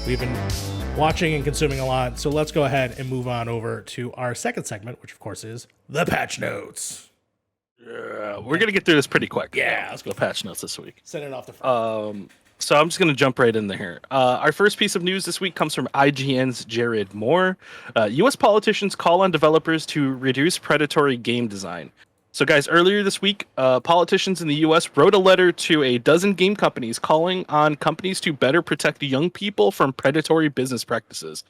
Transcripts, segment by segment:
we've been watching and consuming a lot. So let's go ahead and move on over to our second segment, which of course is the patch notes. Yeah, we're gonna get through this pretty quick. Yeah, let's go patch notes this week. Send it off the front. So I'm just gonna jump right in there. Our first piece of news this week comes from IGN's Jared Moore. U.S. politicians call on developers to reduce predatory game design. So, guys, earlier this week, politicians in the U.S. wrote a letter to a dozen game companies calling on companies to better protect young people from predatory business practices.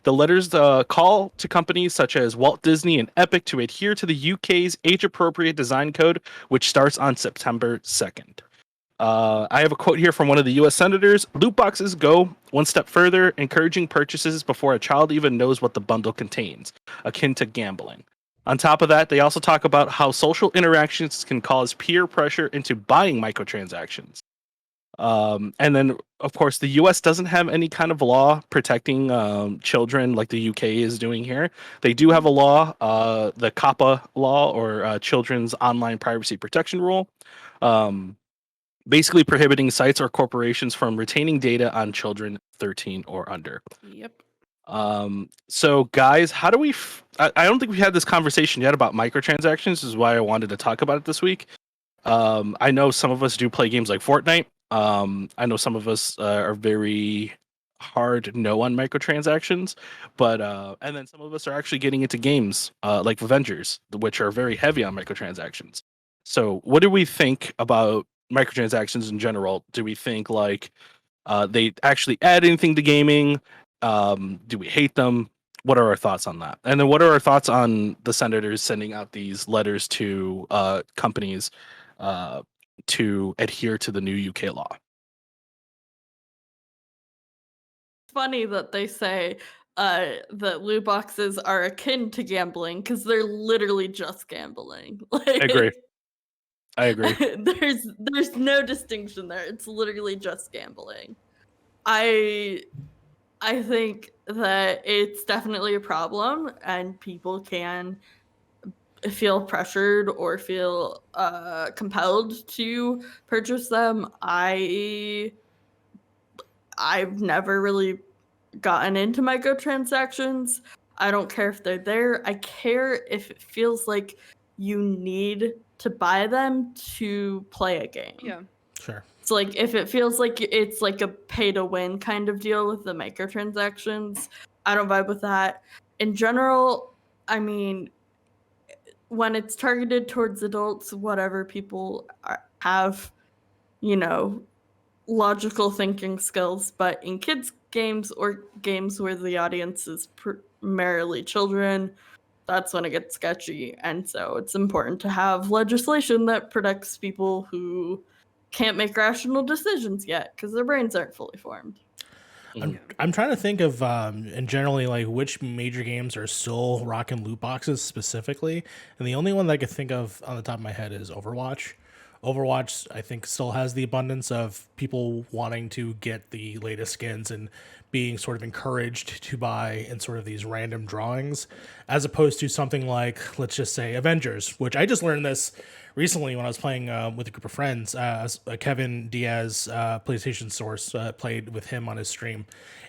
The letters call to companies such as Walt Disney and Epic to adhere to the UK's age-appropriate design code, which starts on September 2nd. I have a quote here from one of the U.S. senators. Loot boxes go one step further, encouraging purchases before a child even knows what the bundle contains, akin to gambling. On top of that, they also talk about how social interactions can cause peer pressure into buying microtransactions. And then, of course, the U.S. doesn't have any kind of law protecting children like the U.K. is doing here. They do have a law, the COPPA law, or Children's Online Privacy Protection Rule, basically prohibiting sites or corporations from retaining data on children 13 or under. Yep. So, guys, how do we... I don't think we had this conversation yet about microtransactions. This is why I wanted to talk about it this week. I know some of us do play games like Fortnite. I know some of us are very hard no on microtransactions, but and then some of us are actually getting into games like Avengers, which are very heavy on microtransactions. So what do we think about microtransactions in general? Do we think like they actually add anything to gaming? Do we hate them? What are our thoughts on that? And then what are our thoughts on the senators sending out these letters to companies to adhere to the new UK law? It's funny that they say that loot boxes are akin to gambling because they're literally just gambling. Like, I agree. there's no distinction there. It's literally just gambling. I think that it's definitely a problem, and people can feel pressured or feel compelled to purchase them. I've never really gotten into microtransactions. I don't care if they're there. I care if it feels like you need to buy them to play a game. Yeah. Sure. It's like if it feels like it's like a pay to win kind of deal with the microtransactions, I don't vibe with that. In general, I mean, when it's targeted towards adults, whatever, people have, logical thinking skills, but in kids games or games where the audience is primarily children, that's when it gets sketchy. And so it's important to have legislation that protects people who can't make rational decisions yet because their brains aren't fully formed. I'm trying to think of and generally like which major games are still rocking loot boxes specifically, and the only one that I could think of on the top of my head is Overwatch. Overwatch, I think, still has the abundance of people wanting to get the latest skins and being sort of encouraged to buy in sort of these random drawings, as opposed to something like, let's just say, Avengers, which I just learned this recently when I was playing with a group of friends. Kevin Diaz, PlayStation Source, played with him on his stream,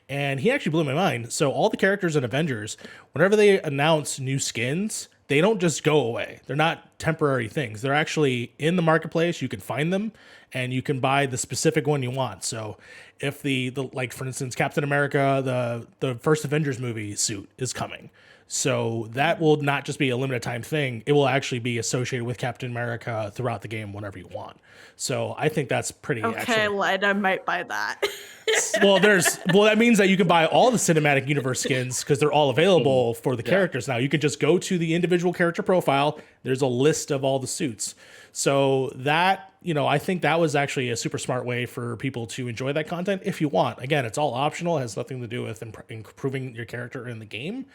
and he actually blew my mind. So all the characters in Avengers, whenever they announce new skins, they don't just go away. They're not temporary things. They're actually in the marketplace. You can find them and you can buy the specific one you want. So if the like, for instance, Captain America, the first Avengers movie suit is coming. So that will not just be a limited time thing. It will actually be associated with Captain America throughout the game whenever you want. So I think that's pretty okay, Led, I might buy that. well, that means that you can buy all the cinematic universe skins because they're all available for the characters now. You can just go to the individual character profile. There's a list of all the suits. So that, I think that was actually a super smart way for people to enjoy that content if you want. Again, it's all optional. It has nothing to do with improving your character in the game.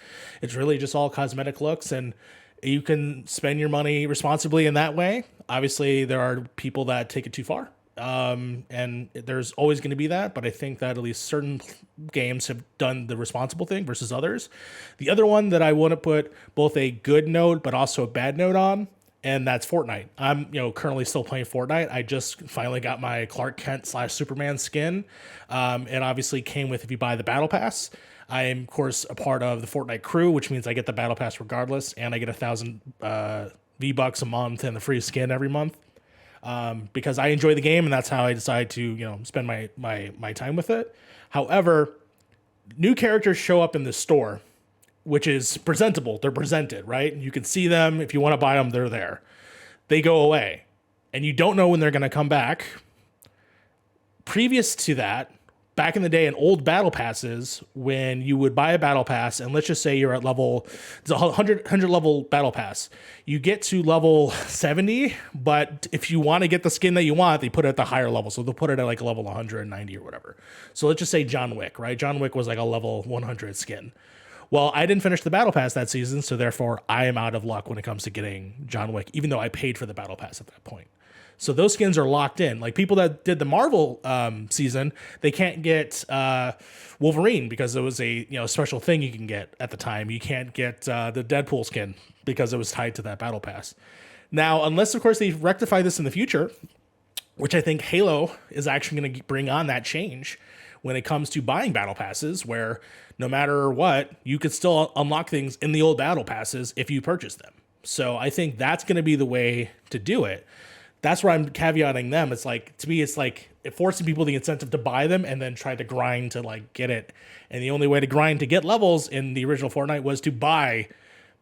It's really just all cosmetic looks, and you can spend your money responsibly in that way. Obviously, there are people that take it too far. And there's always going to be that, but I think that at least certain games have done the responsible thing versus others. The other one that I want to put both a good note but also a bad note on and that's Fortnite. I'm currently still playing Fortnite. I just finally got my Clark Kent / Superman skin, and obviously came with if you buy the battle pass. I am of course a part of the Fortnite crew, which means I get the battle pass regardless, and I get 1,000 V-Bucks a month and the free skin every month. Because I enjoy the game, and that's how I decide to spend my time with it. However, new characters show up in the store, which is presentable. They're presented, right? You can see them. If you want to buy them, they're there. They go away, and you don't know when they're going to come back. Previous to that, back in the day in old battle passes, when you would buy a battle pass, and let's just say you're at level, it's a 100 level battle pass, you get to level 70, but if you want to get the skin that you want, they put it at the higher level. So they'll put it at like level 190 or whatever. So let's just say John Wick, right? John Wick was like a level 100 skin. Well, I didn't finish the battle pass that season, so therefore I am out of luck when it comes to getting John Wick, even though I paid for the battle pass at that point. So those skins are locked in. Like people that did the Marvel season, they can't get Wolverine because it was a special thing you can get at the time. You can't get the Deadpool skin because it was tied to that battle pass. Now, unless of course they rectify this in the future, which I think Halo is actually going to bring on that change when it comes to buying battle passes, where no matter what, you could still unlock things in the old battle passes if you purchase them. So I think that's going to be the way to do it. That's where I'm caveating them. It's like, to me, it's like it forcing people the incentive to buy them and then try to grind to like get it. And the only way to grind to get levels in the original Fortnite was to buy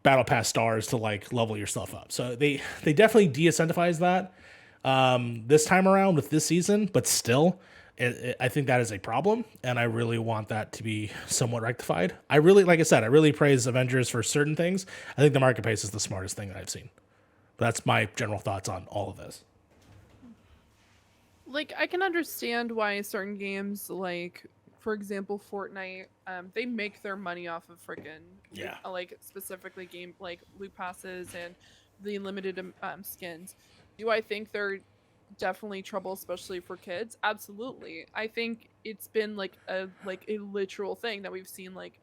battle pass stars to like level yourself up. So they definitely de-incentivize that this time around with this season, but still, I think that is a problem, and I really want that to be somewhat rectified. Like I said, I really praise Avengers for certain things. I think the marketplace is the smartest thing that I've seen. But that's my general thoughts on all of this. Like, I can understand why certain games, like, for example, Fortnite, they make their money off of freaking, like, specifically game, like, loot passes and the limited skins. Do I think they're definitely trouble, especially for kids? Absolutely. I think it's been, like a literal thing that we've seen, like,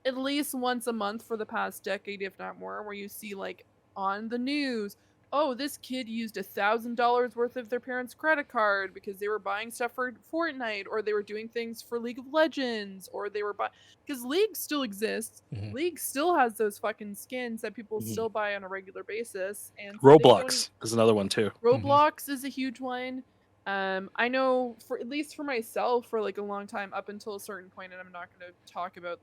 at least once a month for the past decade, if not more, where you see, like, on the news, oh, this kid used $1,000 worth of their parents' credit card because they were buying stuff for Fortnite, or they were doing things for League of Legends, or they were buying, because League still exists. Mhm. League still has those fucking skins that people still buy on a regular basis. And so Roblox is another one too. Roblox is a huge one. I know, for at least for myself, for like a long time, up until a certain point, and I'm not going to talk about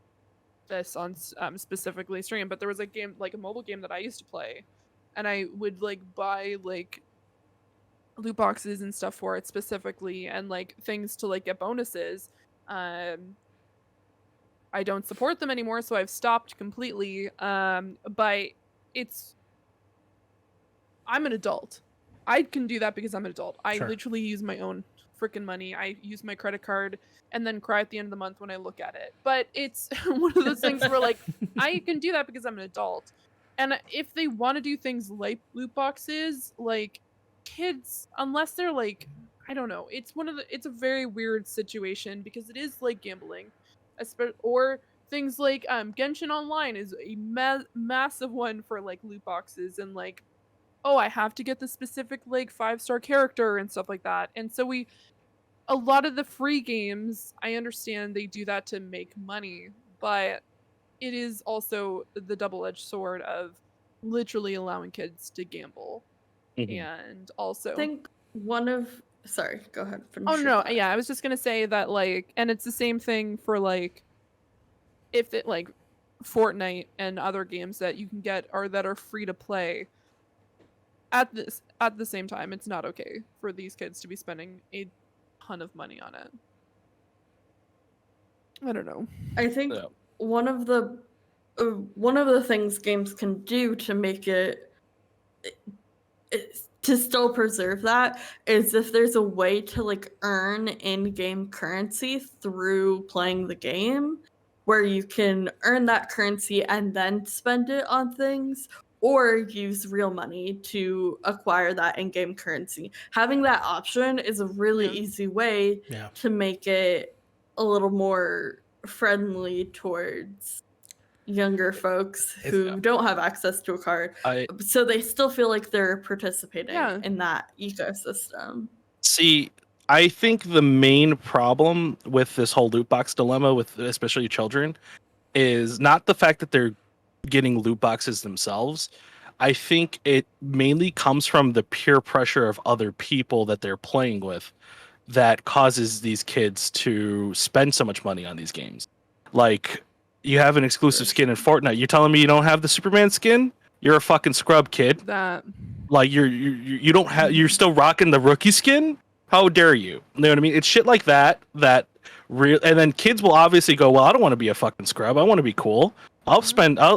this on specifically stream, but there was a game, like a mobile game that I used to play, and I would like buy like loot boxes and stuff for it specifically, and like things to like get bonuses. I don't support them anymore, so I've stopped completely. But I'm an adult. I can do that because I'm an adult. I literally use my own freaking money. I use my credit card and then cry at the end of the month when I look at it. But it's one of those things where like I can do that because I'm an adult. And if they want to do things like loot boxes, like kids, unless they're like, I don't know, it's a very weird situation because it is like gambling, or things like Genshin Online is a massive one for like loot boxes and like, oh, I have to get the specific like 5-star character and stuff like that. And so a lot of the free games, I understand they do that to make money, but it is also the double-edged sword of literally allowing kids to gamble. And also, I think sorry, go ahead. Oh no, yeah, I was just gonna say that like, and it's the same thing for like, if it like Fortnite and other games that you can get or that are free to play. At the same time, it's not okay for these kids to be spending a ton of money on it. I don't know. I think one of the things games can do to make it to still preserve that is if there's a way to like earn in-game currency through playing the game, where you can earn that currency and then spend it on things, or use real money to acquire that in-game currency. Having that option is a really easy way to make it a little more friendly towards younger folks It's- who don't have access to a card. I So they still feel like they're participating Yeah. in that ecosystem. see. I think the main problem with this whole loot box dilemma, with especially children, is not the fact that they're getting loot boxes themselves. I think it mainly comes from the peer pressure of other people that they're playing with that causes these kids to spend so much money on these games. Like, you have an exclusive skin in Fortnite. You're telling me you don't have the Superman skin? You're a fucking scrub, kid. That Like, you don't have, you're still rocking the rookie skin? How dare you? You know what I mean? It's shit like that and then kids will obviously go, well, I don't want to be a fucking scrub. I want to be cool. I'll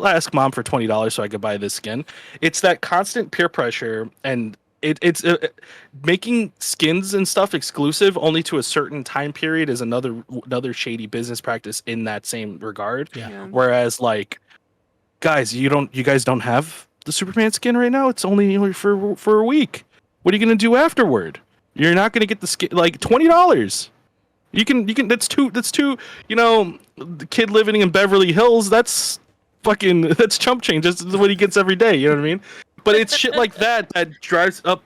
ask mom for $20 so I could buy this skin. It's that constant peer pressure, and it's making skins and stuff exclusive only to a certain time period is another shady business practice in that same regard. Yeah. Whereas, like, guys, you guys don't have the Superman skin right now. It's only for a week. What are you gonna do afterward? You're not gonna get the skin, like $20. You can that's two, the kid living in Beverly Hills, that's chump change. That's what he gets every day, you know what I mean? But it's shit like that drives up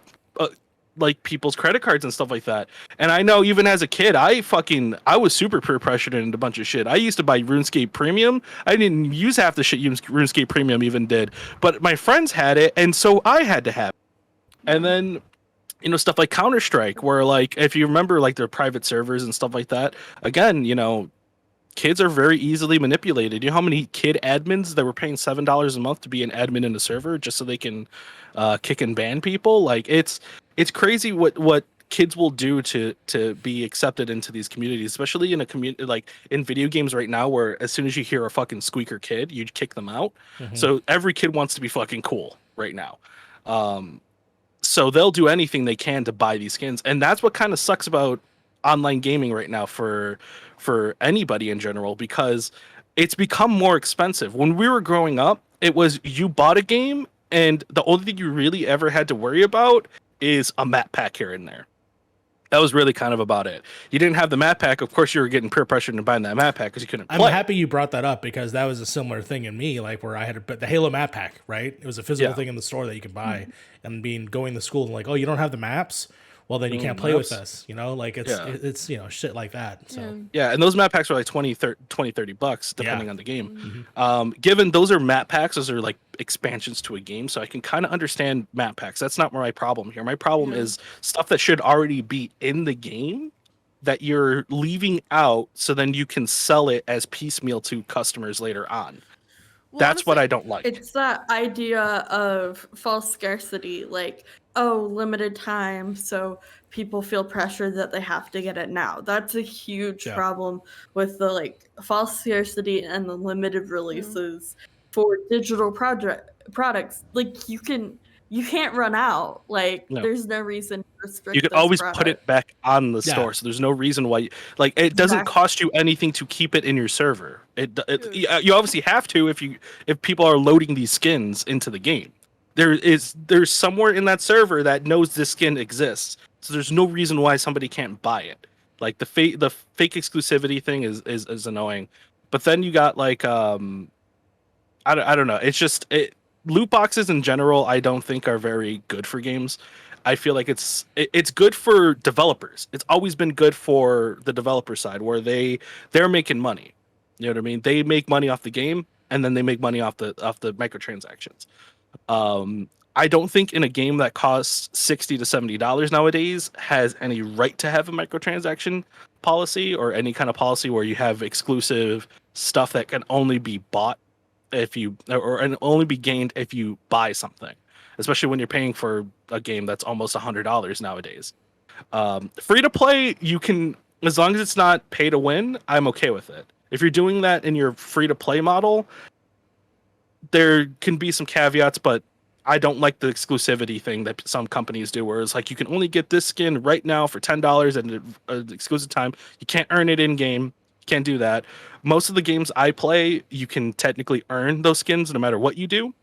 like people's credit cards and stuff like that. And I know even as a kid, I was super peer pressured into a bunch of shit. I used to buy RuneScape Premium. I didn't use half the shit RuneScape Premium even did, but my friends had it, and so I had to have it. And then stuff like Counter-Strike, where, like, if you remember, like, their private servers and stuff like that, again, kids are very easily manipulated. You know how many kid admins that were paying $7 a month to be an admin in a server just so they can kick and ban people? Like, it's crazy what kids will do to be accepted into these communities, especially in a community like in video games right now, where as soon as you hear a fucking squeaker kid, you kick them out. Mhm. So every kid wants to be fucking cool right now. So they'll do anything they can to buy these skins, and that's what kind of sucks about online gaming right now for anybody in general, because it's become more expensive. When we were growing up, it was you bought a game, and the only thing you really ever had to worry about is a map pack here and there. That was really kind of about it. You didn't have the map pack. Of course, you were getting peer pressured into buying that map pack because you couldn't play. I'm happy you brought that up, because that was a similar thing in me, like where I had the Halo map pack, right? It was a physical thing in the store that you could buy, and going to school and like, oh, you don't have the maps? Well, then you can't play with us, like it's shit like that. So Yeah, and those map packs were like $20, $30 depending on the game. Given those are map packs, those are like expansions to a game, so I can kind of understand map packs. That's not my problem here. My problem is stuff that should already be in the game that you're leaving out so then you can sell it as piecemeal to customers later on. Well, That's what honestly, I don't like. It's that idea of false scarcity, like, oh, limited time, so people feel pressure that they have to get it now. That's a huge problem with the false scarcity and the limited releases for digital products. Like, you can't run out. Like, there's no reason to restrict. You can always put it back on the store, so there's no reason why. It doesn't cost you anything to keep it in your server. You obviously have to if people are loading these skins into the game. There's somewhere in that server that knows this skin exists, so there's no reason why somebody can't buy it. Like the fake exclusivity thing is annoying, but then you got I don't know. It's just loot boxes in general, I don't think are very good for games. I feel like it's good for developers. It's always been good for the developer side, where they're making money. You know what I mean? They make money off the game, and then they make money off the microtransactions. I don't think in a game that costs $60 to $70 nowadays has any right to have a microtransaction policy, or any kind of policy where you have exclusive stuff that can only be bought and only be gained if you buy something, especially when you're paying for a game that's almost $100 nowadays. Free to play, you can, as long as it's not pay to win, I'm okay with it. If you're doing that in your free to play model, there can be some caveats, but I don't like the exclusivity thing that some companies do, where it's like you can only get this skin right now for $10 at an exclusive time. You can't earn it in game. You can't do that. Most of the games I play, you can technically earn those skins no matter what you do,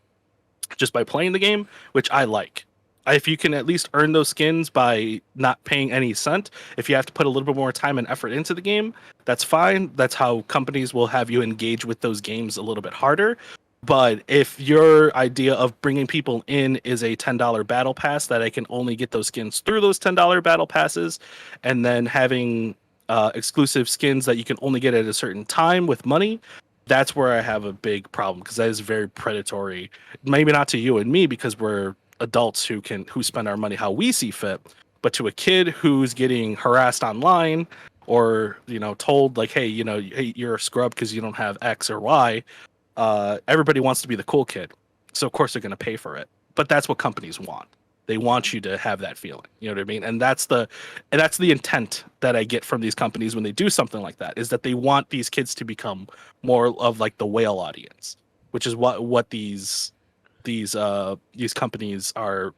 just by playing the game, which I like. if you can at least earn those skins by not paying any cent, if you have to put a little bit more time and effort into the game, that's fine. That's how companies will have you engage with those games a little bit harder. But if your idea of bringing people in is a $10 battle pass that I can only get those skins through those $10 battle passes, and then having exclusive skins that you can only get at a certain time with money, that's where I have a big problem, because that is very predatory. Maybe not to you and me because we're adults who spend our money how we see fit, but to a kid who's getting harassed online or told like, hey, hey, you're a scrub because you don't have X or Y. Everybody wants to be the cool kid, so of course they're going to pay for it. But that's what companies want. They want you to have that feeling. You know what I mean? And that's the intent that I get from these companies when they do something like that, is that they want these kids to become more of like the whale audience, which is what these companies are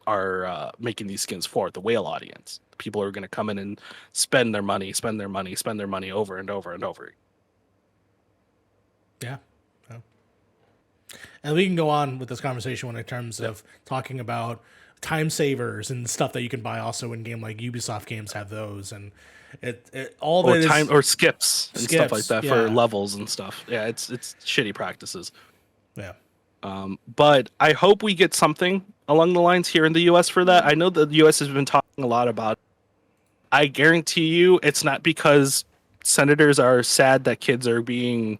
making these skins for, the whale audience. People are going to come in and spend their money over and over and over. Yeah. And we can go on with this conversation in terms of talking about time savers and stuff that you can buy also in game, like Ubisoft games have those, and all or that time is, or skips and stuff like that for yeah. levels and stuff. Yeah, it's shitty practices. Yeah. But I hope we get something along the lines here in the US for that. I know the US has been talking a lot about it. I guarantee you it's not because senators are sad that kids are being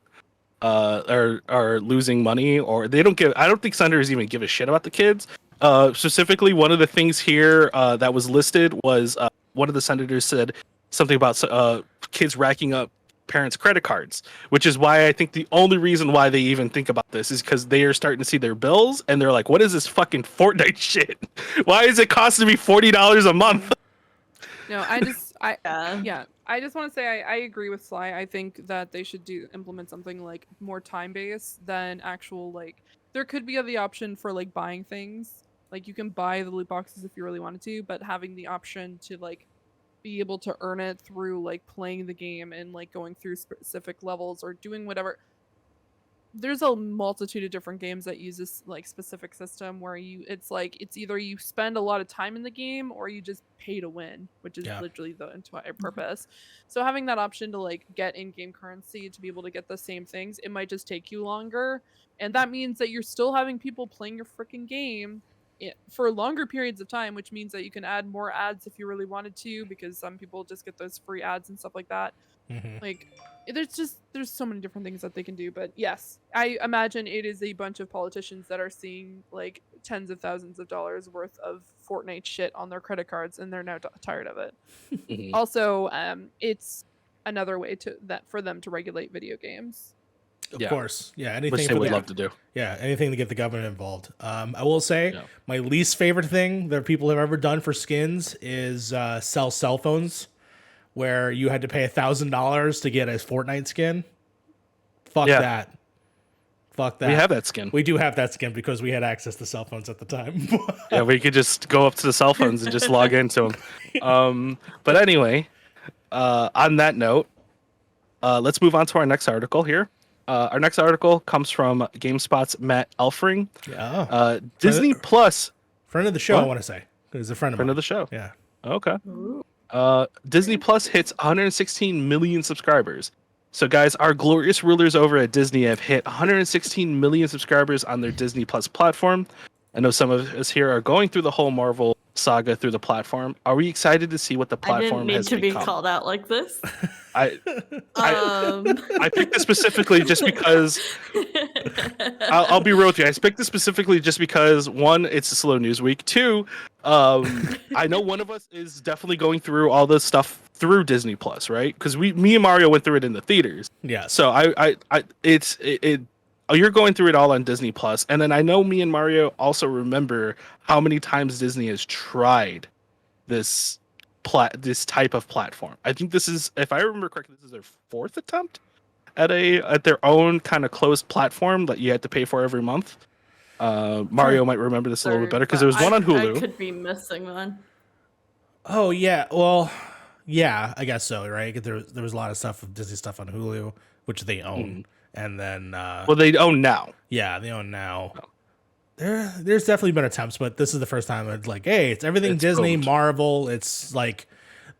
are losing money, or they don't give. I don't think senators even give a shit about the kids. Specifically, one of the things here that was listed was one of the senators said something about kids racking up parents' credit cards, which is why I think the only reason why they even think about this is because they are starting to see their bills and they're like, what is this fucking Fortnite shit? Why is it costing me $40 a month? No, I just want to say I agree with Sly. I think that they should implement something like more time based than actual, like, there could be the option for like buying things. Like you can buy the loot boxes if you really wanted to, but having the option to like be able to earn it through like playing the game and like going through specific levels or doing whatever. There's a multitude of different games that use this like specific system where it's either you spend a lot of time in the game or you just pay to win, which is literally the entire purpose. So having that option to like get in-game currency to be able to get the same things, it might just take you longer, and that means that you're still having people playing your freaking game for longer periods of time, which means that you can add more ads if you really wanted to, because some people just get those free ads and stuff like that. Like there's so many different things that they can do. But yes, I imagine it is a bunch of politicians that are seeing like tens of thousands of dollars worth of Fortnite shit on their credit cards, and they're now tired of it. Also, it's another way for them to regulate video games. Of course. Yeah, anything which they would love to do. Yeah, anything to get the government involved. I will say my least favorite thing that people have ever done for skins is sell cell phones, where you had to pay $1,000 to get a Fortnite skin. Fuck that. Fuck that. We have that skin. We do have that skin because we had access to cell phones at the time. Yeah, we could just go up to the cell phones and just log into them. But anyway, on that note, let's move on to our next article here. Our next article comes from GameSpot's Matt Elfring. Yeah. Disney Plus. Friend of the show, I want to say. He's a friend of mine. Friend of the show. Yeah. Okay. Disney Plus hits 116 million subscribers. So, guys, our glorious rulers over at Disney have hit 116 million subscribers on their Disney Plus platform. I know some of us here are going through the whole Marvel saga through the platform. Are we excited to see what the platform has become? I didn't mean to be called out like this. I picked this specifically just because I'll be real with you. I picked this specifically just because, one, it's a slow news week. Two, I know one of us is definitely going through all this stuff through Disney Plus, right? Because me and Mario went through it in the theaters. Yeah. So you're going through it all on Disney Plus, and then I know me and Mario also remember how many times Disney has tried this type of platform. I think this is, if I remember correctly, this is their fourth attempt at their own kind of closed platform that you had to pay for every month. Mario might remember this a little bit better because there was one on Hulu. I could be missing one. Oh yeah, well, yeah, I guess so, right? There was a lot of stuff of Disney stuff on Hulu, which they own. And then well, they own now. Yeah, they own now. there's definitely been attempts, but this is the first time it's like, hey, it's everything It's Disney, boomed. Marvel. It's like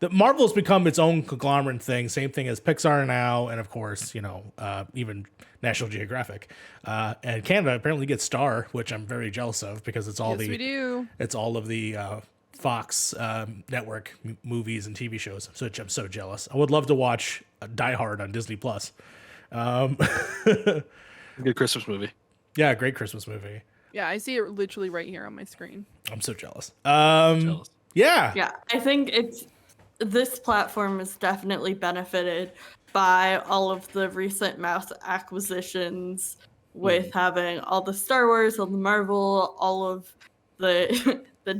the Marvel's become its own conglomerate thing. Same thing as Pixar now, and of course, even National Geographic. And Canada apparently gets Star, which I'm very jealous of because it's all Yes, we do. it's all of the Fox network movies and TV shows. So I'm so jealous. I would love to watch Die Hard on Disney Plus. Good Christmas movie. Yeah, great Christmas movie. Yeah, I see it literally right here on my screen. I'm so jealous. Jealous. Yeah. Yeah, I think this platform has definitely benefited by all of the recent mouse acquisitions with having all the Star Wars, all the Marvel, all of the the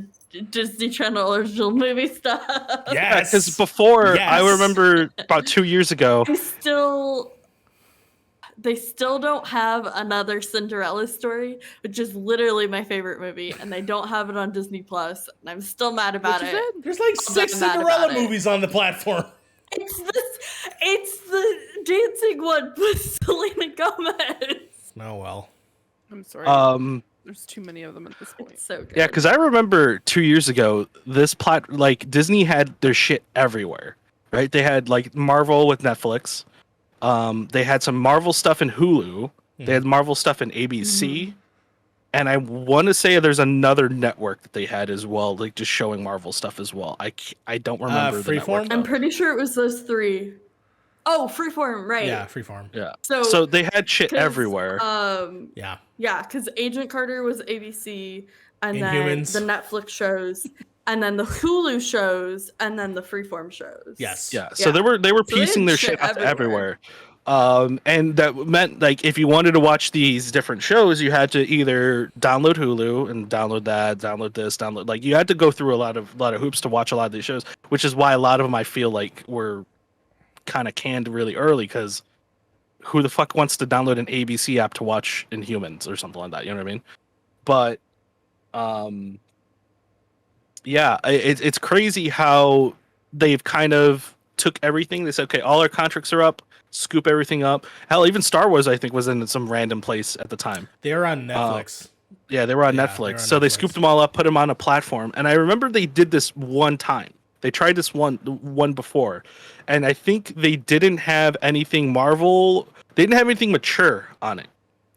Disney Channel original movie stuff. Yes. Because before, I Yes. remember about 2 years ago. They still don't have another Cinderella story, which is literally my favorite movie, and they don't have it on Disney Plus, and I'm still mad about Which it. is it? There's like I'm 6 mad Cinderella about it. movies on the platform. It's the dancing one with Selena Gomez. Oh well. I'm sorry. There's too many of them at this point. It's so good. Yeah, because I remember 2 years ago, like Disney had their shit everywhere, right? They had like Marvel with Netflix. They had some Marvel stuff in Hulu. They had Marvel stuff in ABC. And I want to say there's another network that they had as well, like just showing Marvel stuff as well. I don't remember the network. Freeform? I'm pretty sure it was those three. Oh, Freeform, right? Yeah, Freeform. Yeah. So, So they had shit 'cause, everywhere. Yeah. Yeah, because Agent Carter was ABC, and Inhumans. then the Netflix shows, and then the Hulu shows, and then the Freeform shows. Yes. Yeah. So they were So they piecing had their shit shit out to everywhere. everywhere. And that meant like if you wanted to watch these different shows, you had to either download Hulu and download that, download this, download like you had to go through a lot of hoops to watch a lot of these shows, which is why a lot of them I feel like were kind of canned really early because who the fuck wants to download an ABC app to watch Inhumans or something like that? You know what I mean? But yeah, it's crazy how they've kind of took everything. They said, okay, all our contracts are up, scoop everything up. Hell, even Star Wars, I think, was in some random place at the time. They were on Netflix. Yeah, they were on Yeah, Netflix. they were on So they Netflix. scooped them all up, put them on a platform. And I remember they did this one time. They tried this one before. And I think they didn't have anything Marvel. They didn't have anything mature on it,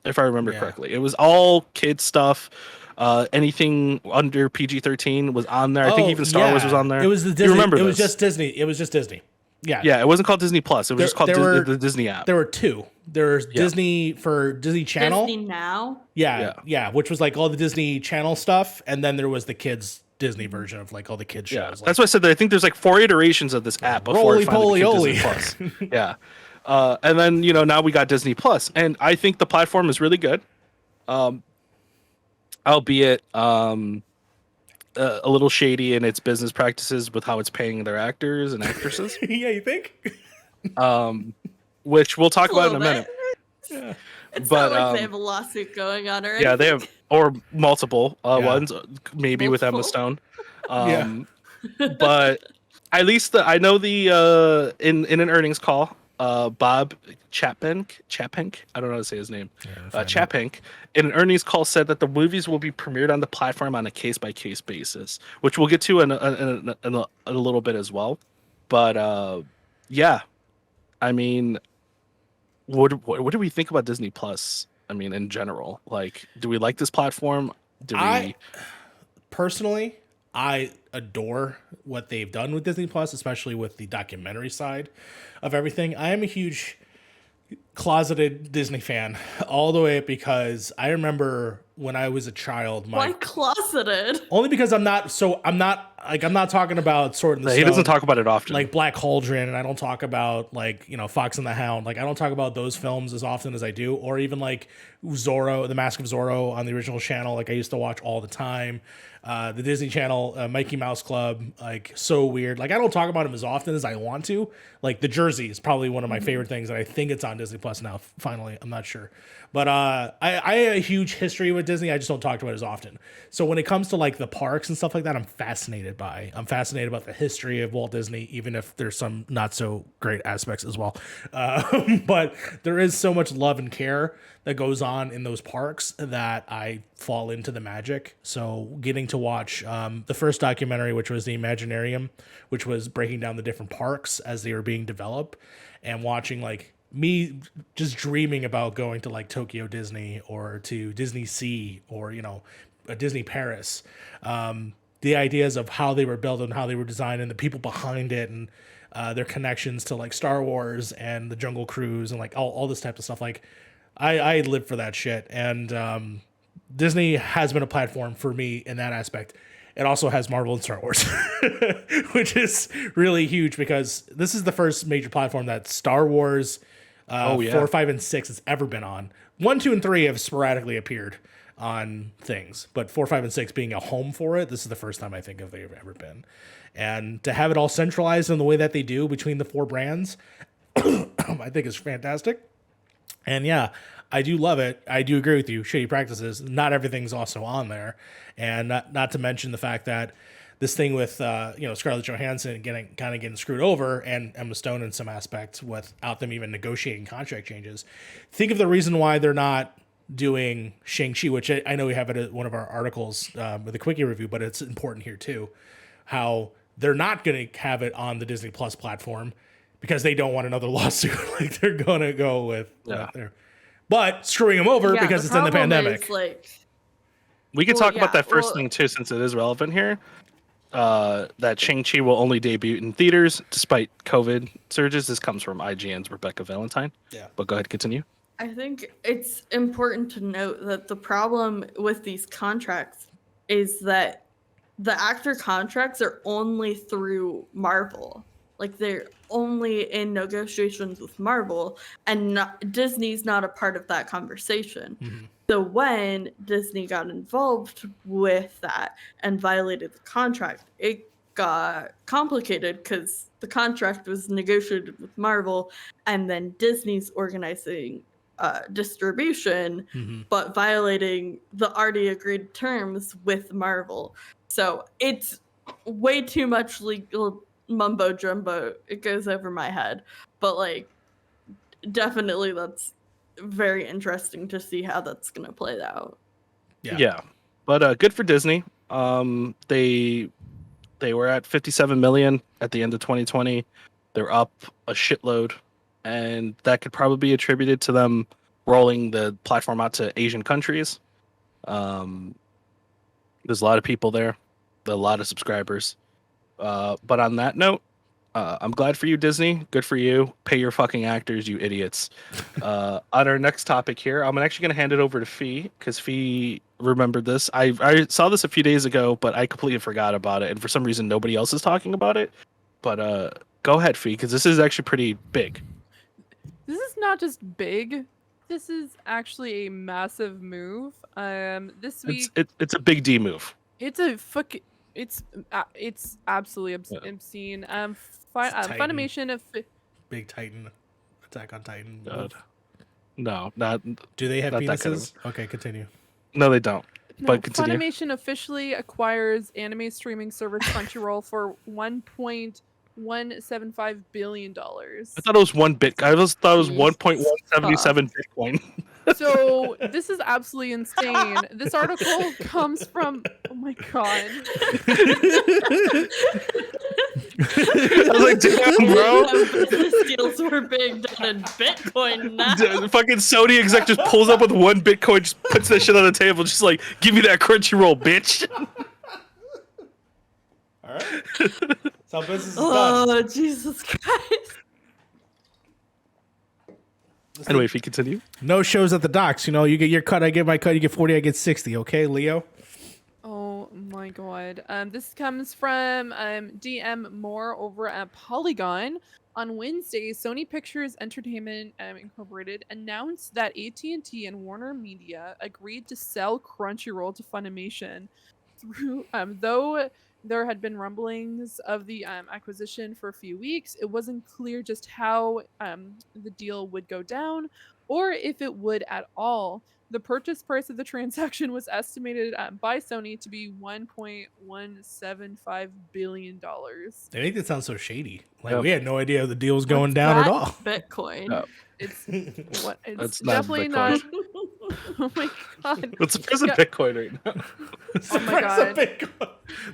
if I remember Yeah. correctly. It was all kid stuff. Anything under PG-13 was on there. I think even Star Wars was on there. It was the Disney. You remember it was this? just Disney. It was just Disney. Yeah. Yeah, it wasn't called Disney Plus. It was just called there were- the Disney app. There were 2. There's Yeah. Disney for Disney Channel. Disney Now. Yeah, which was like all the Disney Channel stuff, and then there was the kids Disney version of like all the kids Yeah, shows. that's why I said that I think there's like 4 iterations of this app before it finally became Roly-poly-oly. Disney Plus. Yeah. And then, now we got Disney Plus, and I think the platform is really good. Albeit a little shady in its business practices with how it's paying their actors and actresses, yeah, you think? which we'll talk about in a little minute. Yeah. It's But, not like they have a lawsuit going on or anything. Yeah, they have, or multiple Yeah. ones, maybe with Emma Multiple. Stone. Yeah. But at least I know in an earnings call, Bob Chapek, I don't know how to say his name, Chapek, in an earnings call said that the movies will be premiered on the platform on a case-by-case basis, which we'll get to in a little bit as well. But yeah, I mean, what do we think about Disney Plus? I mean, in general, like, do we like this platform? Personally, I adore what they've done with Disney Plus, especially with the documentary side of everything. I am a huge closeted Disney fan all the way up because I remember when I was a child, Why closeted? only because I'm not talking about Sword in the He Stone, doesn't talk about it often. like Black Cauldron, and I don't talk about like, Fox and the Hound. Like I don't talk about those films as often as I do, or even like Zorro, The Mask of Zorro on the original channel. Like I used to watch all the time. The Disney Channel, Mickey Mouse Club, like so weird. Like I don't talk about them as often as I want to. Like The Jersey is probably one of my favorite things, and I think it's on Disney Plus now. Finally, I'm not sure, but I have a huge history with Disney. I just don't talk about it as often. So when it comes to like the parks and stuff like that, I'm fascinated about the history of Walt Disney, even if there's some not so great aspects as well. But there is so much love and care that goes on in those parks that I fall into the magic. So getting to watch the first documentary, which was the Imaginarium, which was breaking down the different parks as they were being developed, and watching like me just dreaming about going to like Tokyo Disney or to Disney Sea or, you know, a Disney Paris. The ideas of how they were built and how they were designed and the people behind it and their connections to like Star Wars and the Jungle Cruise and like all this type of stuff. Like I live for that shit. And Disney has been a platform for me in that aspect. It also has Marvel and Star Wars, which is really huge because this is the first major platform that Star Wars 4, 5, and 6 has ever been on. 1, 2, and 3 have sporadically appeared on things, but 4, 5, and 6 being a home for it, this is the first time I think of they've ever been. And to have it all centralized in the way that they do between the 4 brands, I think is fantastic. And yeah, I do love it. I do agree with you. Shitty practices. Not everything's also on there. And not to mention the fact that this thing with Scarlett Johansson getting screwed over and Emma Stone in some aspects without them even negotiating contract changes. Think of the reason why they're not doing Shang-Chi, which I know we have it at one of our articles with a quickie review, but it's important here too. How they're not going to have it on the Disney Plus platform because they don't want another lawsuit. Like they're going to go with but screwing them over because it's in the pandemic. We could talk about that first thing too, since it is relevant here. That Shang-Chi will only debut in theaters despite COVID surges. This comes from IGN's Rebecca Valentine. Yeah. But go ahead, continue. I think it's important to note that the problem with these contracts is that the actor contracts are only through Marvel. Like they're only in negotiations with Marvel, and Disney's not a part of that conversation. Mm-hmm. So when Disney got involved with that and violated the contract, it got complicated because the contract was negotiated with Marvel, and then Disney's organizing distribution, but violating the already agreed terms with Marvel. So it's way too much legal mumbo jumbo. It goes over my head, but like definitely that's very interesting to see how that's gonna play out. Yeah. But good for Disney. They were at 57 million at the end of 2020. They're up a shitload, and that could probably be attributed to them rolling the platform out to Asian countries. There's a lot of people there, a lot of subscribers. But on that note, I'm glad for you, Disney. Good for you. Pay your fucking actors, you idiots. On our next topic here, I'm actually going to hand it over to Fee, because Fee remembered this. I saw this a few days ago, but I completely forgot about it. And for some reason, nobody else is talking about it. But go ahead, Fee, because this is actually pretty big. This is not just big. This is actually a massive move. This week... It's a big D move. It's a fucking... It's absolutely obscene. Funimation of Big Titan, Attack on Titan. God. No, not. Do they have not penises? That kind of... Okay, continue. No, they don't. No, but continue. Funimation officially acquires anime streaming service Crunchyroll for $1.175 billion. I thought it was one bit. I thought it was 1.177 Bitcoin. So this is absolutely insane. This article comes from, oh my god. I was like, damn, bro. Business deals were big done in Bitcoin now. The fucking Sony exec just pulls up with one Bitcoin, just puts that shit on the table, just like, give me that Crunchyroll, bitch. All right. That's how business is done. Oh, Jesus Christ. Anyway, if you continue. No shows at the docks. You know, you get your cut, I get my cut. You get 40, I get 60. Okay, Leo? Oh my god. This comes from DM Moore over at Polygon. On Wednesday, Sony Pictures Entertainment Incorporated announced that AT&T and Warner Media agreed to sell Crunchyroll to Funimation. Though there had been rumblings of the acquisition for a few weeks, it wasn't clear just how the deal would go down or if it would at all. The purchase price of the transaction was estimated by Sony to be $1.175 billion. I think that sounds so shady. Like, we had no idea the deal was going down at all. Bitcoin. No. It's definitely not Oh my god. What's the price of Yeah. Bitcoin right now? Oh my god.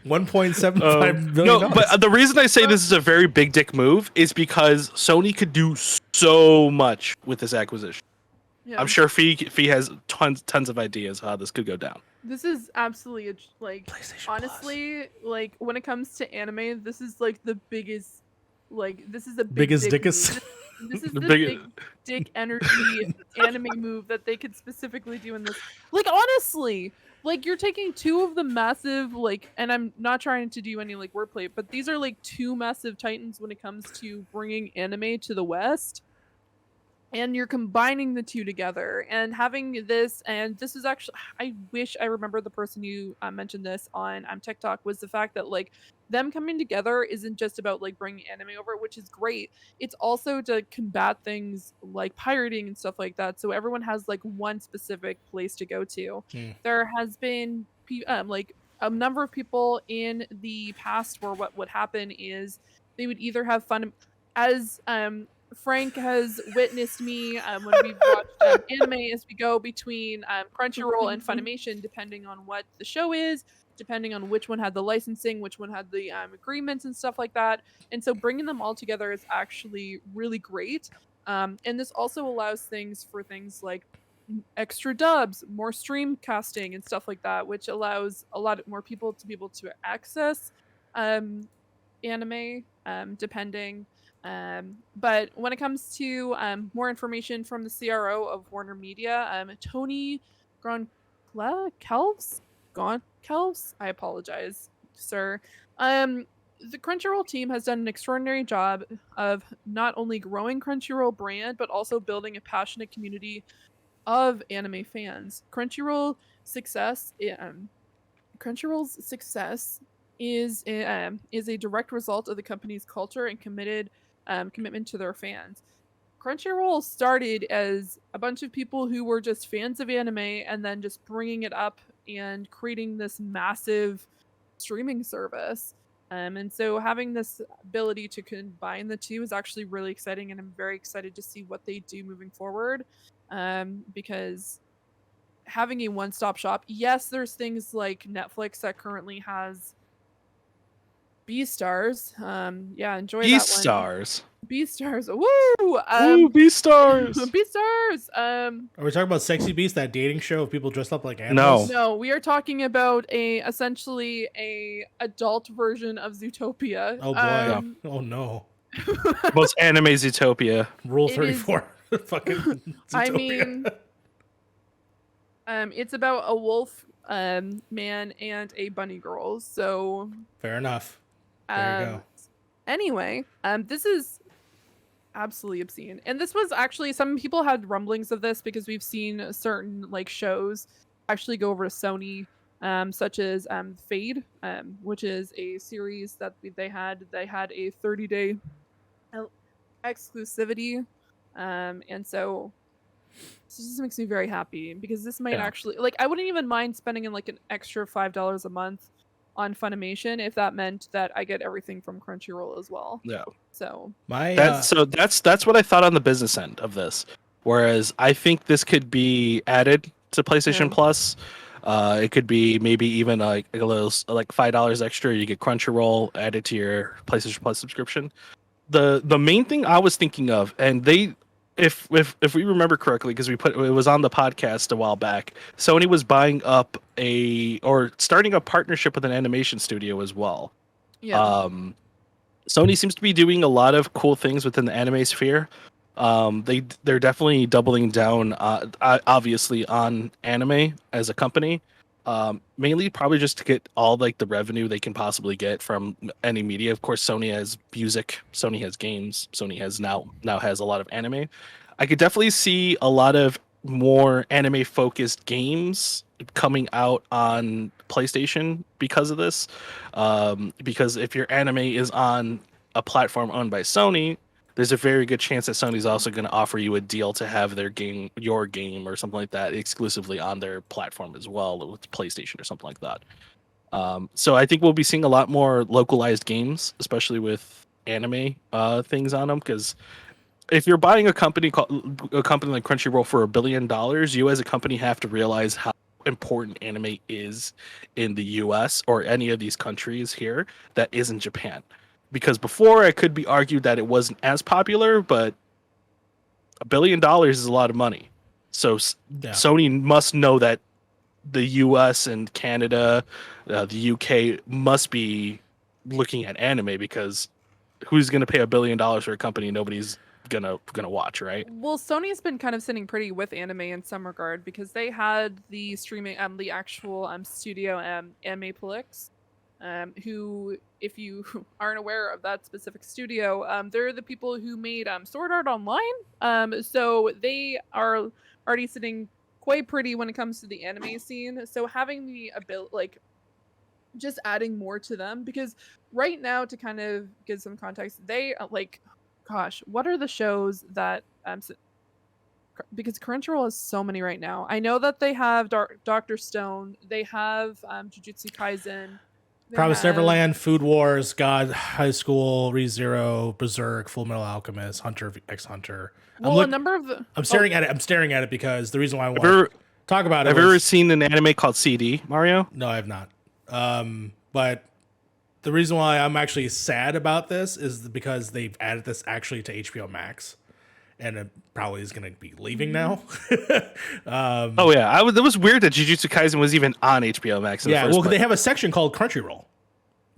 $1.75 billion. No, but the reason I say this is a very big dick move is because Sony could do so much with this acquisition. Yeah. I'm sure Fee has tons of ideas how this could go down. This is absolutely like PlayStation honestly like when it comes to anime, this is like the biggest this is the Biggest dick dickest. move. This is The the biggest- big dick energy anime move that they could specifically do in this. Like honestly, like you're taking two of the massive and I'm not trying to do any like wordplay, but these are like two massive titans when it comes to bringing anime to the West. And you're combining the two together and having this, and this is actually, I wish I remember the person who mentioned this on TikTok, was the fact that like them coming together isn't just about like bringing anime over, which is great. It's also to combat things like pirating and stuff like that. So everyone has like one specific place to go to. There has been like a number of people in the past where what would happen is they would either have fun as Frank has witnessed me when we've watched anime as we go between Crunchyroll and Funimation, depending on what the show is, depending on which one had the licensing, which one had the agreements and stuff like that. And so bringing them all together is actually really great. And this also allows things like extra dubs, more stream casting and stuff like that, which allows a lot more people to be able to access anime, depending. But when it comes to more information from the CRO of Warner Media, Tony Goncalves, I apologize, sir. The Crunchyroll team has done an extraordinary job of not only growing Crunchyroll brand, but also building a passionate community of anime fans. Crunchyroll's success is a direct result of the company's culture and commitment to their fans. Crunchyroll started as a bunch of people who were just fans of anime and then just bringing it up and creating this massive streaming service. And so having this ability to combine the two is actually really exciting, and I'm very excited to see what they do moving forward. Because having a one-stop shop, yes, there's things like Netflix that currently has Beastars. Yeah, enjoy that one. Beastars. Woo! Ooh, Beastars! Beastars! Are we talking about Sexy Beast, that dating show of people dressed up like animals? No, we are talking about essentially a adult version of Zootopia. Oh boy. Oh no. Most anime Zootopia. Rule It 34. Fucking Zootopia. I mean, it's about a wolf man and a bunny girl. So fair enough. There you go. Anyway, this is absolutely obscene, and this was actually, some people had rumblings of this because we've seen certain like shows actually go over to Sony, such as Fade, which is a series that they had a 30-day exclusivity, and so this just makes me very happy because this might actually, like, I wouldn't even mind spending in like an extra $5 a month on Funimation if that meant that I get everything from Crunchyroll as well. Yeah. So that's what I thought on the business end of this. Whereas I think this could be added to PlayStation Plus. It could be maybe even like a little like $5 extra. You get Crunchyroll added to your PlayStation Plus subscription. The main thing I was thinking of, and they, if we remember correctly, because it was on the podcast a while back, Sony was buying up starting a partnership with an animation studio as well. yeah. Sony seems to be doing a lot of cool things within the anime sphere. They're definitely doubling down, obviously, on anime as a company. Mainly probably just to get all like the revenue they can possibly get from any media. Of course, Sony has music, Sony has games, Sony has now has a lot of anime. I could definitely see a lot of more anime focused games coming out on PlayStation because of this. Because if your anime is on a platform owned by Sony, there's a very good chance that Sony's also going to offer you a deal to have your game or something like that exclusively on their platform as well, with PlayStation or something like that. So I think we'll be seeing a lot more localized games, especially with anime things on them, because if you're buying a company like Crunchyroll for $1 billion, you as a company have to realize how important anime is in the US or any of these countries here that isn't Japan. Because before it could be argued that it wasn't as popular, but $1 billion is a lot of money. So Sony must know that the US and Canada, the UK must be looking at anime, because who's going to pay $1 billion for a company nobody's gonna watch, right? Well, Sony's been kind of sitting pretty with anime in some regard, because they had the streaming, the actual studio, Animeplex, who, if you aren't aware of that specific studio, they're the people who made Sword Art Online. So they are already sitting quite pretty when it comes to the anime scene. So having the ability, like, just adding more to them, because right now, to kind of give some context, they gosh, what are the shows that because Crunchyroll has so many right now. I know that they have Dr. Stone, they have Jujutsu Kaisen, Promised Neverland, Food Wars, God, High School, ReZero, Berserk, Full Metal Alchemist, Hunter x Hunter. Well, a number of the I'm staring at it. I'm staring at it because the reason why I want to talk about it. Have you ever seen an anime called CD, Mario? No, I have not. But the reason why I'm actually sad about this is because they've added this actually to HBO Max, and it probably is going to be leaving now. Oh yeah, it was weird that Jujutsu Kaisen was even on HBO Max. In the first place. They have a section called Crunchyroll,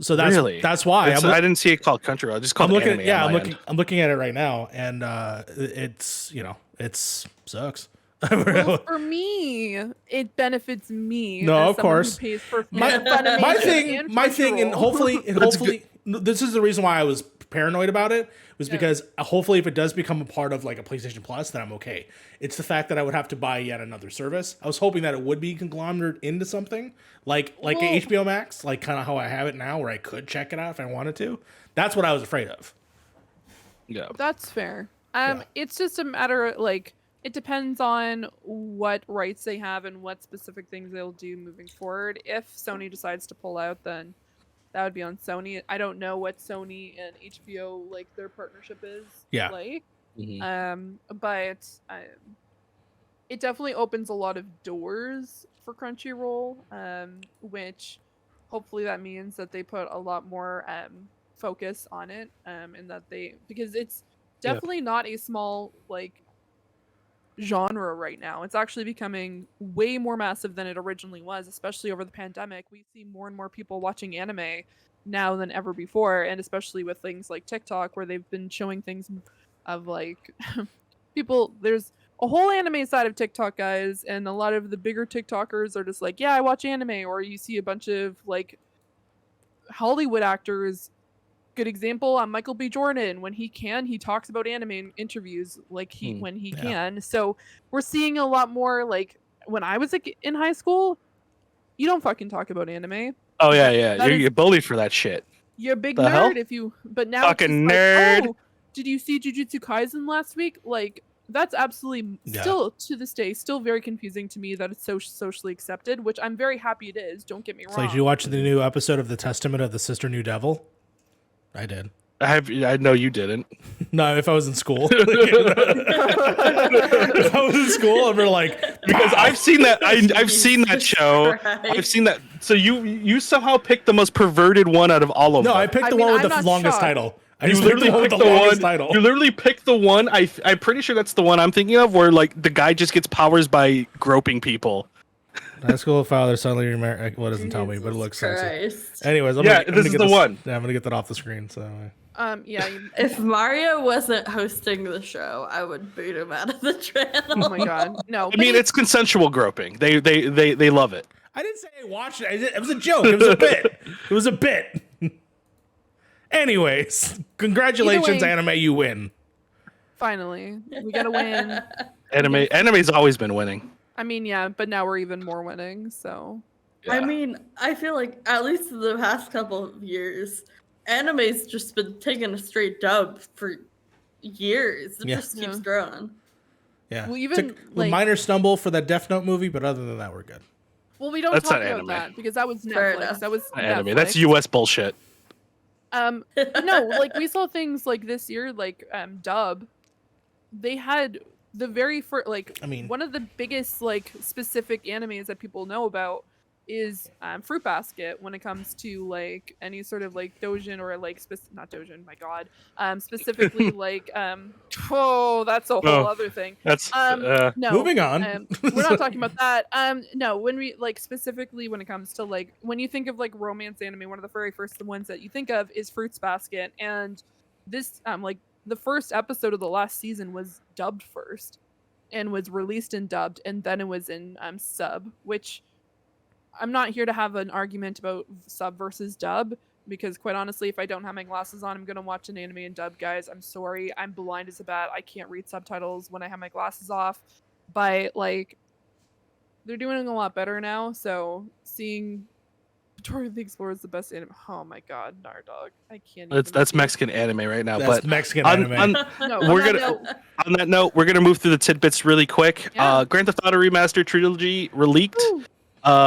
so that's why I didn't see it called Crunchyroll. I just called it anime. I'm looking at it right now, and it's it sucks. Well, for me, it benefits me. No, as of someone course. Who pays for my thing, and hopefully, this is the reason why I was paranoid about it, was because hopefully, if it does become a part of like a PlayStation Plus, then I'm okay. It's the fact that I would have to buy yet another service. I was hoping that it would be conglomerated into something like a HBO Max, like kind of how I have it now, where I could check it out if I wanted to. That's what I was afraid of. Yeah, that's fair. It's just a matter of, like, it depends on what rights they have and what specific things they'll do moving forward. If Sony decides to pull out, then that would be on Sony. I don't know what Sony and HBO, like, their partnership is like. Mm-hmm. But it definitely opens a lot of doors for Crunchyroll, which hopefully that means that they put a lot more focus on it, and that because it's definitely not a small, like, genre right now. It's actually becoming way more massive than it originally was, especially over the pandemic. We see more and more people watching anime now than ever before, and especially with things like TikTok, where they've been showing things of, like, people, there's a whole anime side of TikTok, guys, and a lot of the bigger TikTokers are just like, yeah, I watch anime. Or you see a bunch of, like, Hollywood actors. Good example, Michael B. Jordan. When he can, he talks about anime in interviews, like, when he can. So we're seeing a lot more, like, when I was, like, in high school, you don't fucking talk about anime. Oh yeah. You're bullied for that shit. You're a big nerd if you. But now fucking nerd. Like, oh, did you see Jujutsu Kaisen last week? Like, that's absolutely still to this day still very confusing to me that it's so socially accepted, which I'm very happy it is. Don't get me wrong. So did you watch the new episode of The Testament of the Sister New Devil? I did. I know you didn't. No, if I was in school. If I was in school, I'd be like, because I've seen that. I've seen that show. I've seen that. So you somehow picked the most perverted one out of all of them. No, I picked the one with the longest title. You literally picked the longest title. You literally picked the one. I'm pretty sure that's the one I'm thinking of, where, like, the guy just gets powers by groping people. High school father suddenly remarried. What doesn't tell me, but it looks sexy. Anyways, this is the one. Yeah, I'm gonna get that off the screen. So, if Mario wasn't hosting the show, I would boot him out of the channel. Oh my god, no! I mean, it's consensual groping. They love it. I didn't say I watched it. It was a joke. It was a bit. It was a bit. Anyways, congratulations, anime! You win. Finally, we gotta win. Anime's always been winning. I mean, yeah, but now we're even more winning, so. Yeah. I mean, I feel like, at least in the past couple of years, anime's just been taking a straight dub for years. It just keeps growing. Yeah. Well, even, a minor stumble for that Death Note movie, but other than that, we're good. Well, we don't talk about that, because that was Netflix. That was anime. Netflix. That's US bullshit. No, like, we saw things like this year, like, Dub. they had the very first, like, I mean- one of the biggest, like, specific animes that people know about is Fruit Basket when it comes to, like, any sort of, like, doujin or, like, not doujin, my god, specifically, like, oh, that's a whole Oh, other thing. That's No, Moving on. we're not talking about that. No, when we, like, specifically when it comes to, like, when you think of, like, romance anime, one of the very first ones that you think of is Fruits Basket, and this, like, the first episode of the last season was dubbed first and was released in dubbed, and then it was in sub, which I'm not here to have an argument about sub versus dub, because quite honestly, if I don't have my glasses on, I'm going to watch an anime in dub, guys. I'm sorry. I'm blind as a bat. I can't read subtitles when I have my glasses off. But, like, they're doing a lot better now, so seeing Dora the Explorer is the best anime. Oh my god, Nardog. I can't even that's see it. Mexican anime right now. That's but Mexican on, anime. No, we're on that gonna note, on that note, we're gonna move through the tidbits really quick. Yeah. Grand Theft Auto Remastered Trilogy leaked Woo.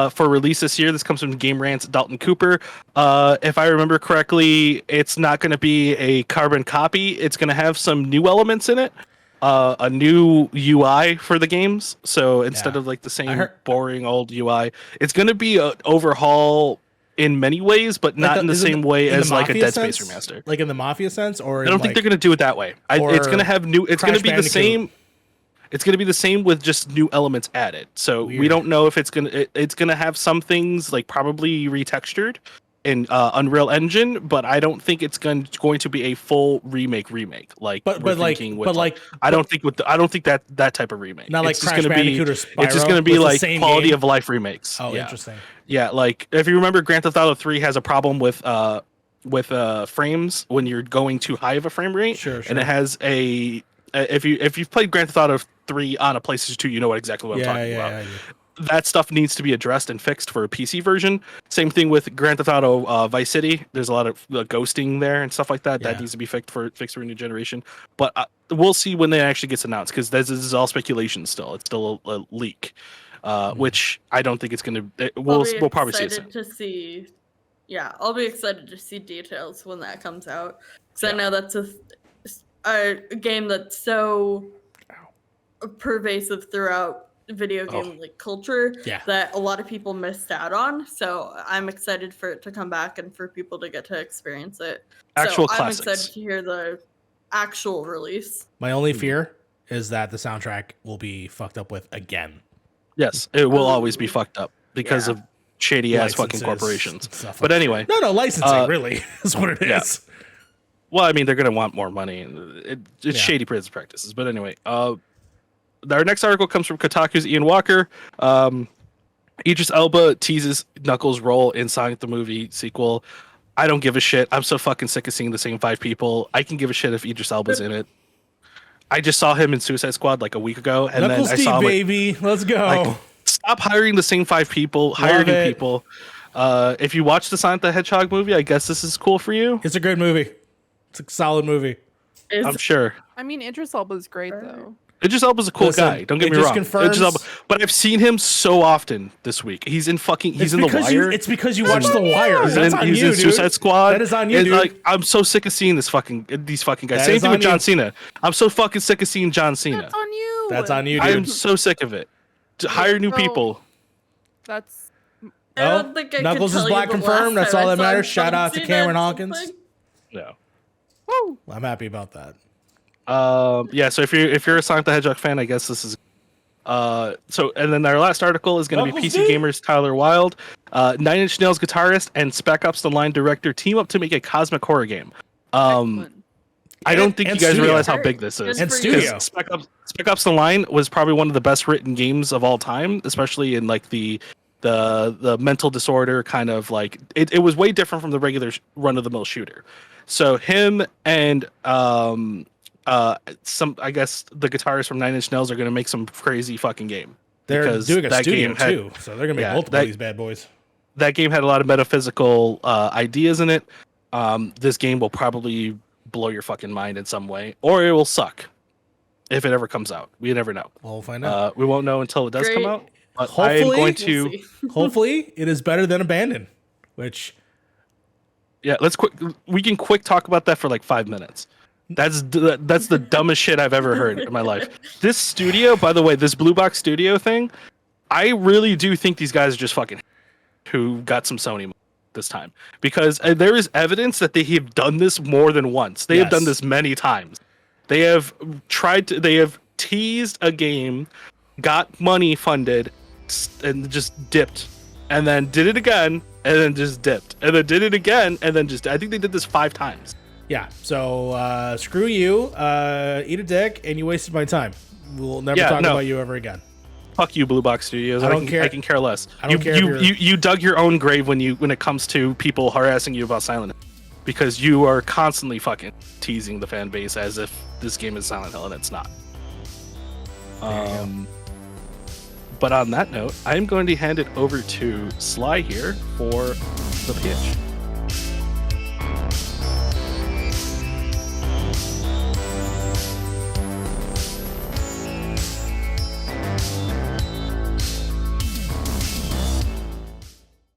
for release this year. This comes from Game Rant's Dalton Cooper. If I remember correctly, it's not going to be a carbon copy. It's going to have some new elements in it. A new UI for the games. So instead Yeah. of like the same heard- boring old UI, it's going to be an overhaul in many ways, but not in the same way as like a Dead Space remaster. Like in the Mafia sense, or I don't think they're going to do it that way. It's going to have new. It's going to Crash be the same. Bandicoot. It's going to be the same with just new elements added. So we Weird. don't know if it's going to. It's going to have some things like probably retextured in Unreal Engine, but I don't think it's going to be a full remake. Like, But we're like, thinking but with, like, I don't think that type of remake. not like It's just Crash gonna be. Bandicoot or Spyro. It's just going to be was the like same quality game? of life remakes. Oh, yeah. interesting. Yeah, like if you remember, Grand Theft Auto 3 has a problem with frames when you're going too high of a frame rate. Sure. And it has if you've played Grand Theft Auto 3 on a PlayStation 2, you know exactly what I'm talking about. Yeah. That stuff needs to be addressed and fixed for a PC version. Same thing with Grand Theft Auto Vice City. There's a lot of ghosting there and stuff like that. Yeah. That needs to be fixed for a new generation. But we'll see when it actually gets announced, because this is all speculation still. It's still a leak, which I don't think it's going to. We'll probably see it soon. I'll be excited to see details when that comes out, because I know that's a game that's so pervasive throughout video game like culture that a lot of people missed out on. So I'm excited for it to come back and for people to get to experience it. Actual I'm classics. excited to hear the actual release. My only fear is that the soundtrack will be fucked up with again. Yes, it will always be fucked up because Yeah. of shady ass fucking Licenses corporations. and stuff But like anyway, No, licensing really is what it is. yeah. Well, I mean, they're gonna want more money, and it's shady business practices. But anyway, our next article comes from Kotaku's Ian Walker. Idris Elba teases Knuckles' role in Sonic the Movie sequel. I don't give a shit. I'm so fucking sick of seeing the same 5 people. I can give a shit if Idris Elba's in it. I just saw him in Suicide Squad like a week ago, and Knuckles then I D, saw him. baby. Let's go. Like, stop hiring the same 5 people. Hire Love new it. people. If you watch the Sonic the Hedgehog movie, I guess this is cool for you. It's a good movie. It's a solid movie. I'm sure. I mean, Idris Elba is great though. Idris Elba's a cool Listen, guy. Don't get it me just wrong. confirms- Idris Elba, but I've seen him so often this week. He's in The Wire. It's because you watched The Wire. He's That's in, on he's you, in dude. Suicide Squad. That is on you, And, dude. like, I'm so sick of seeing these fucking guys. That Same is thing on with John you. Cena. I'm so fucking sick of seeing John Cena. That's on you. That's on you, I am dude. so sick of it. To hire new no. people. That's I don't think I Knuckles could is tell black you the confirmed. last That's all time I that saw matters. Shout John out to Cena Cameron or Hawkins. something. No. woo. I'm happy about that. Yeah. So if you're a Sonic the Hedgehog fan, I guess this is. So and then our last article is going to be Knuckles PC D. Gamer's Tyler Wilde, 9 Inch Nails guitarist and Spec Ops: The Line director team up to make a cosmic horror game. Excellent. I don't think and you guys studio. realize how big this is. And Because studio. Spec Ops: The Line was probably one of the best written games of all time, especially in like the mental disorder kind of like it was way different from the regular run of the mill shooter. So him and I guess the guitarists from 9 Inch Nails are going to make some crazy fucking game. They're Because doing a that studio game had- too, so they're gonna make yeah, multiple of that- these bad boys. That game had a lot of metaphysical ideas in it. This game will probably blow your fucking mind in some way, or it will suck if it ever comes out. We never know. Well, we'll find out. We won't know until it does come Great. out. But I am Hopefully- going We'll to. see. Hopefully, it is better than Abandon, which Yeah, we can quick talk about that for like 5 minutes. That's the dumbest shit I've ever heard in my life. This studio, by the way, this Blue Box Studio thing, I really do think these guys are just fucking who got some Sony money this time, because there is evidence that they have done this more than once. They have done this many times. They have they have teased a game, got money funded, and just dipped, and then did it again, and then just dipped, and then did it again, and then just. I think they did this 5 times. Yeah. So screw you. Eat a dick, and you wasted my time. We'll never talk about you ever again. Fuck you, Blue Box Studios. I don't care. I can care less. I don't care. You dug your own grave when it comes to people harassing you about Silent Hill, because you are constantly fucking teasing the fan base as if this game is Silent Hill and it's not. But on that note, I'm going to hand it over to Sly here for the pitch.